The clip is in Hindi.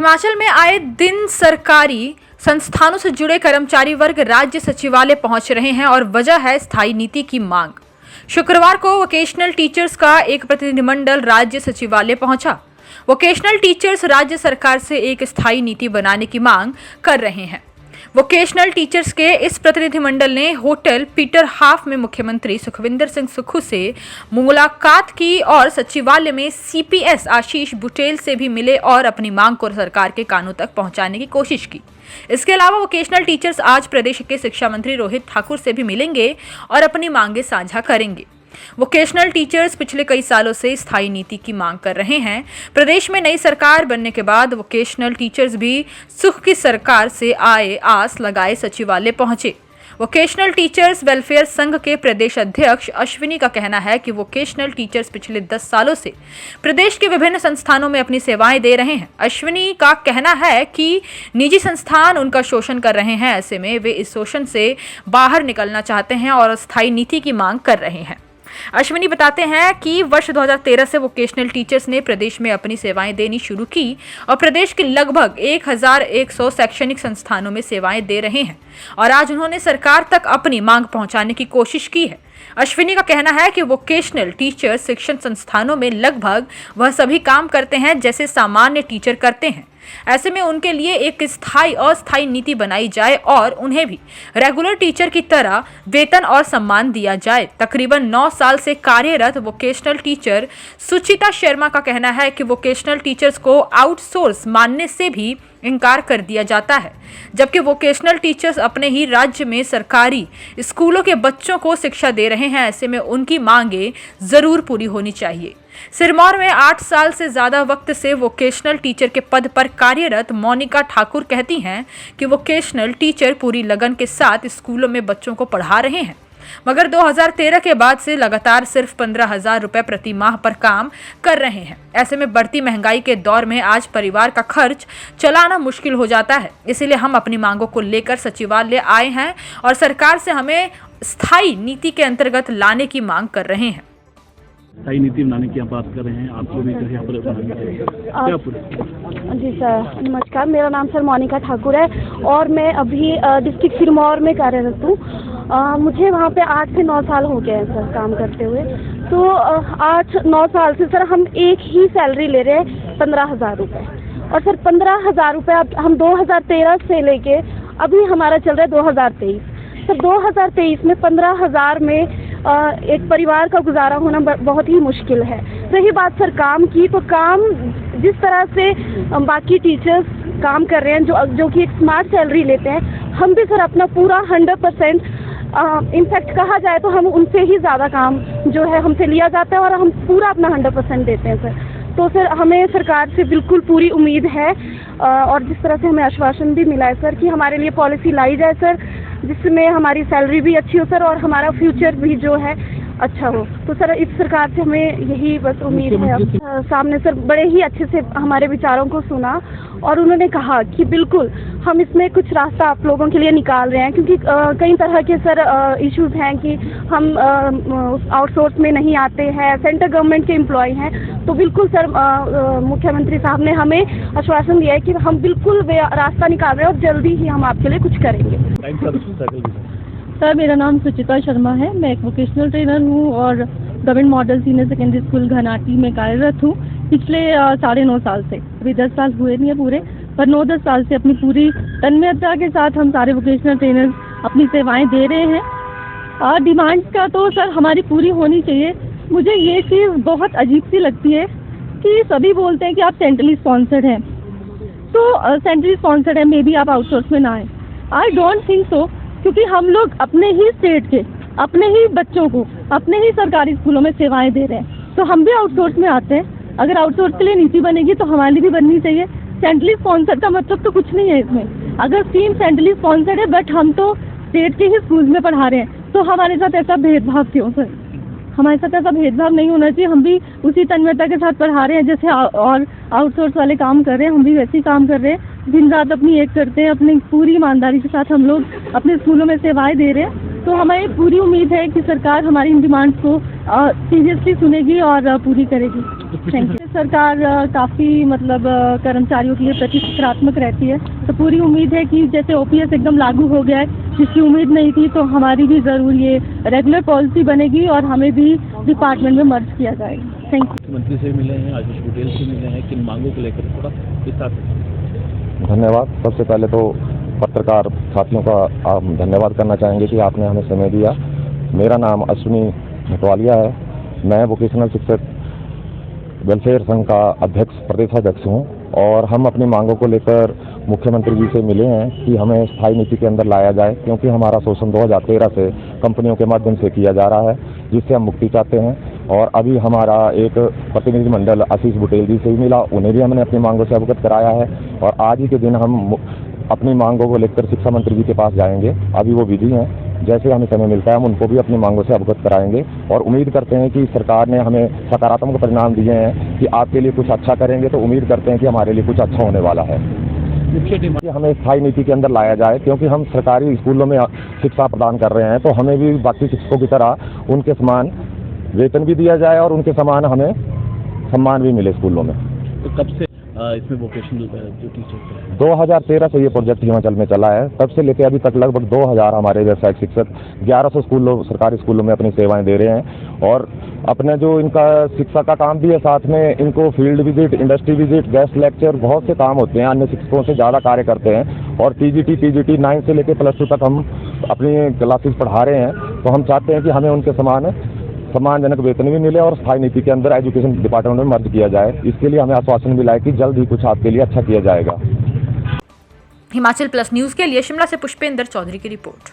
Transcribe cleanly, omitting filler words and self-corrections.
हिमाचल में आए दिन सरकारी संस्थानों से जुड़े कर्मचारी वर्ग राज्य सचिवालय पहुंच रहे हैं और वजह है स्थायी नीति की मांग। शुक्रवार को वोकेशनल टीचर्स का एक प्रतिनिधिमंडल राज्य सचिवालय पहुंचा। वोकेशनल टीचर्स राज्य सरकार से एक स्थायी नीति बनाने की मांग कर रहे हैं। वोकेशनल टीचर्स के इस प्रतिनिधिमंडल ने होटल पीटर हाफ में मुख्यमंत्री सुखविंदर सिंह सुक्खू से मुलाकात की और सचिवालय में सीपीएस आशीष बुटेल से भी मिले और अपनी मांग को सरकार के कानों तक पहुंचाने की कोशिश की। इसके अलावा वोकेशनल टीचर्स आज प्रदेश के शिक्षा मंत्री रोहित ठाकुर से भी मिलेंगे और अपनी मांगे साझा करेंगे। वोकेशनल टीचर्स पिछले कई सालों से स्थायी नीति की मांग कर रहे हैं। प्रदेश में नई सरकार बनने के बाद वोकेशनल टीचर्स भी सुख की सरकार से आए आस लगाए सचिवालय पहुंचे। वोकेशनल टीचर्स वेलफेयर संघ के प्रदेश अध्यक्ष अश्विनी का कहना है कि वोकेशनल टीचर्स पिछले 10 सालों से प्रदेश के विभिन्न संस्थानों में अपनी सेवाएं दे रहे हैं। अश्विनी का कहना है कि निजी संस्थान उनका शोषण कर रहे हैं, ऐसे में वे इस शोषण से बाहर निकलना चाहते हैं और स्थायी नीति की मांग कर रहे हैं। अश्विनी बताते हैं कि वर्ष 2013 से वोकेशनल टीचर्स ने प्रदेश में अपनी सेवाएं देनी शुरू की और प्रदेश के लगभग 1100 शैक्षणिक संस्थानों में सेवाएं दे रहे हैं और आज उन्होंने सरकार तक अपनी मांग पहुंचाने की कोशिश की है। अश्विनी का कहना है कि वोकेशनल टीचर शिक्षण संस्थानों में लगभग वह सभी काम करते हैं जैसे सामान्य टीचर करते हैं। ऐसे में उनके लिए एक स्थायी अस्थायी नीति बनाई जाए और उन्हें भी रेगुलर टीचर की तरह वेतन और सम्मान दिया जाए। तकरीबन 9 साल से कार्यरत वोकेशनल टीचर सुचिता शर्मा का कहना है कि वोकेशनल टीचर्स को आउटसोर्स मानने से भी इनकार कर दिया जाता है, जबकि वोकेशनल टीचर्स अपने ही राज्य में सरकारी स्कूलों के बच्चों को शिक्षा दे रहे हैं। ऐसे में उनकी मांगे जरूर पूरी होनी चाहिए। सिरमौर में 8 साल से ज्यादा वक्त से वोकेशनल टीचर के पद पर कार्यरत मोनिका ठाकुर कहती हैं कि वोकेशनल टीचर पूरी लगन के साथ स्कूलों में बच्चों को पढ़ा रहे हैं, मगर 2013 के बाद से लगातार सिर्फ 15,000 रुपए प्रति माह पर काम कर रहे हैं। ऐसे में बढ़ती महंगाई के दौर में आज परिवार का खर्च चलाना मुश्किल हो जाता है। इसीलिए हम अपनी मांगों को लेकर सचिवालय आए हैं और सरकार से हमें स्थायी नीति के अंतर्गत लाने की मांग कर रहे हैं। स्थायी नीति बनाने की आप बात कर रहे हैं, आपको भी यहाँ पर जी सर, नमस्कार। मेरा नाम सर मोनिका ठाकुर है और मैं अभी डिस्ट्रिक्ट सिरमौर में कार्यरत हूँ। मुझे वहाँ पे 8 से 9 साल हो गए हैं सर काम करते हुए। तो 8-9 साल से सर हम एक ही सैलरी ले रहे हैं 15,000 रुपये। और सर 15,000 रुपये अब हम 2013 से लेके अभी हमारा चल रहा है 2023। सर 2023 में 15,000 में एक परिवार का गुजारा होना बहुत ही मुश्किल है। रही बात सर काम की, तो काम जिस तरह से बाकी टीचर्स काम कर रहे हैं जो कि एक स्मार्ट सैलरी लेते हैं, हम भी सर अपना पूरा 100% इनफैक्ट कहा जाए तो हम उनसे ही ज़्यादा काम जो है हमसे लिया जाता है और हम पूरा अपना 100% देते हैं सर। तो सर हमें सरकार से बिल्कुल पूरी उम्मीद है और जिस तरह से हमें आश्वासन भी मिला है सर कि हमारे लिए पॉलिसी लाई जाए सर, जिसमें हमारी सैलरी भी अच्छी हो सर और हमारा फ्यूचर भी जो है अच्छा हो। तो सर इस सरकार से हमें यही बस उम्मीद है। सामने सर बड़े ही अच्छे से हमारे विचारों को सुना और उन्होंने कहा कि बिल्कुल हम इसमें कुछ रास्ता आप लोगों के लिए निकाल रहे हैं, क्योंकि कई तरह के सर इश्यूज हैं कि हम आउटसोर्स में नहीं आते हैं, सेंट्रल गवर्नमेंट के एम्प्लॉय हैं। तो बिल्कुल सर मुख्यमंत्री साहब ने हमें आश्वासन दिया है कि हम बिल्कुल रास्ता निकाल रहे हैं और जल्दी ही हम आपके लिए कुछ करेंगे। सर मेरा नाम सुचिता शर्मा है, मैं एक वोकेशनल ट्रेनर हूँ और government model senior secondary school Ghanati में कार्यरत हूँ पिछले 9.5 साल से। अभी 10 साल हुए नहीं है पूरे, पर 9-10 साल से अपनी पूरी तन्मयता के साथ हम सारे वोकेशनल ट्रेनर्स अपनी सेवाएं दे रहे हैं। डिमांड्स का तो सर हमारी पूरी होनी चाहिए। मुझे ये चीज़ बहुत अजीब सी लगती है कि सभी बोलते हैं कि आप सेंट्रली स्पॉन्सर्ड हैं, तो सेंट्रली स्पॉन्सर्ड है, मे बी आप आउटसोर्स में ना आए। आई डोंट थिंक सो, क्योंकि हम लोग अपने ही स्टेट के अपने ही बच्चों को अपने ही सरकारी स्कूलों में सेवाएं दे रहे हैं, तो हम भी आउटसोर्स में आते हैं। अगर आउटसोर्स के लिए नीति बनेगी तो हमारे लिए भी बननी चाहिए। सेंट्रली स्पॉन्सर्ड का मतलब तो कुछ नहीं है इसमें। अगर स्कीम सेंट्रली स्पॉन्सर्ड है बट हम तो स्टेट के ही स्कूल में पढ़ा रहे हैं, तो हमारे साथ ऐसा भेदभाव क्यों सर? हमारे साथ ऐसा भेदभाव नहीं होना चाहिए। हम भी उसी तन्मयता के साथ पढ़ा रहे हैं जैसे और आउटसोर्स वाले काम कर रहे हैं, हम भी वैसे ही काम कर रहे हैं। दिन रात अपनी एक करते हैं, अपनी पूरी ईमानदारी के साथ हम लोग अपने स्कूलों में सेवाएं दे रहे हैं। तो हमें पूरी उम्मीद है कि सरकार हमारी इन डिमांड्स को सीरियसली सुनेगी और पूरी करेगी। Thank you. सरकार काफ़ी मतलब कर्मचारियों के लिए प्रति सकारात्मक रहती है, तो पूरी उम्मीद है कि जैसे ओपीएस एकदम लागू हो गया है, जिसकी उम्मीद नहीं थी, तो हमारी भी ज़रूर ये रेगुलर पॉलिसी बनेगी और हमें भी डिपार्टमेंट में मर्ज किया जाएगा। Thank you. मंत्री से मिले हैं, आशीष बुटेल से मिले हैं, किन मांगों को लेकर थोड़ा विस्तार से। धन्यवाद। सबसे पहले तो पत्रकार साथियों का आप धन्यवाद करना चाहेंगे कि आपने हमें समय दिया। मेरा नाम अश्विनी भटवालिया है। मैं वोकेशनल शिक्षक वेलफेयर संघ का अध्यक्ष, प्रदेशाध्यक्ष हूँ और हम अपनी मांगों को लेकर मुख्यमंत्री जी से मिले हैं कि हमें स्थायी नीति के अंदर लाया जाए, क्योंकि हमारा शोषण 2013 से कंपनियों के माध्यम से किया जा रहा है, जिससे हम मुक्ति चाहते हैं। और अभी हमारा एक प्रतिनिधिमंडल आशीष बुटेल जी से ही मिला, उन्हें भी हमने अपनी मांगों से अवगत कराया है और आज ही के दिन हम अपनी मांगों को लेकर शिक्षा मंत्री जी के पास जाएंगे। अभी वो बिजी हैं, जैसे हमें समय मिलता है हम उनको भी अपनी मांगों से अवगत कराएंगे और उम्मीद करते हैं कि सरकार ने हमें सकारात्मक परिणाम दिए हैं कि आपके लिए कुछ अच्छा करेंगे, तो उम्मीद करते हैं कि हमारे लिए कुछ अच्छा होने वाला है। मुख्य डिमांड हमें स्थायी नीति के अंदर लाया जाए, क्योंकि हम सरकारी स्कूलों में शिक्षा प्रदान कर रहे हैं, तो हमें भी बाकी शिक्षकों की तरह उनके समान वेतन भी दिया जाए और उनके समान हमें सम्मान भी मिले स्कूलों में। तो कब से इसमें वोकेशनल जो टीचर 2013 से ये प्रोजेक्ट हिमाचल में चला है, तब से लेकर अभी तक लगभग 2000 हमारे व्यावसायिक शिक्षक 1100 स्कूलों सरकारी स्कूलों में अपनी सेवाएं दे रहे हैं और अपने जो इनका शिक्षा का काम भी है, साथ में इनको field visit, industry visit, guest lecture, बहुत से काम होते हैं, अन्य शिक्षकों से ज़्यादा कार्य करते हैं और टीजीटी 9 से लेकर +2 तक हम अपनी क्लासेस पढ़ा रहे हैं। तो हम चाहते हैं कि हमें उनके सम्मानजनक वेतन भी मिले और स्थायी नीति के अंदर एजुकेशन डिपार्टमेंट में मर्ज किया जाए। इसके लिए हमें आश्वासन मिला है कि जल्द ही कुछ आपके लिए अच्छा किया जाएगा। हिमाचल प्लस न्यूज़ के लिए शिमला से पुष्पेंद्र चौधरी की रिपोर्ट।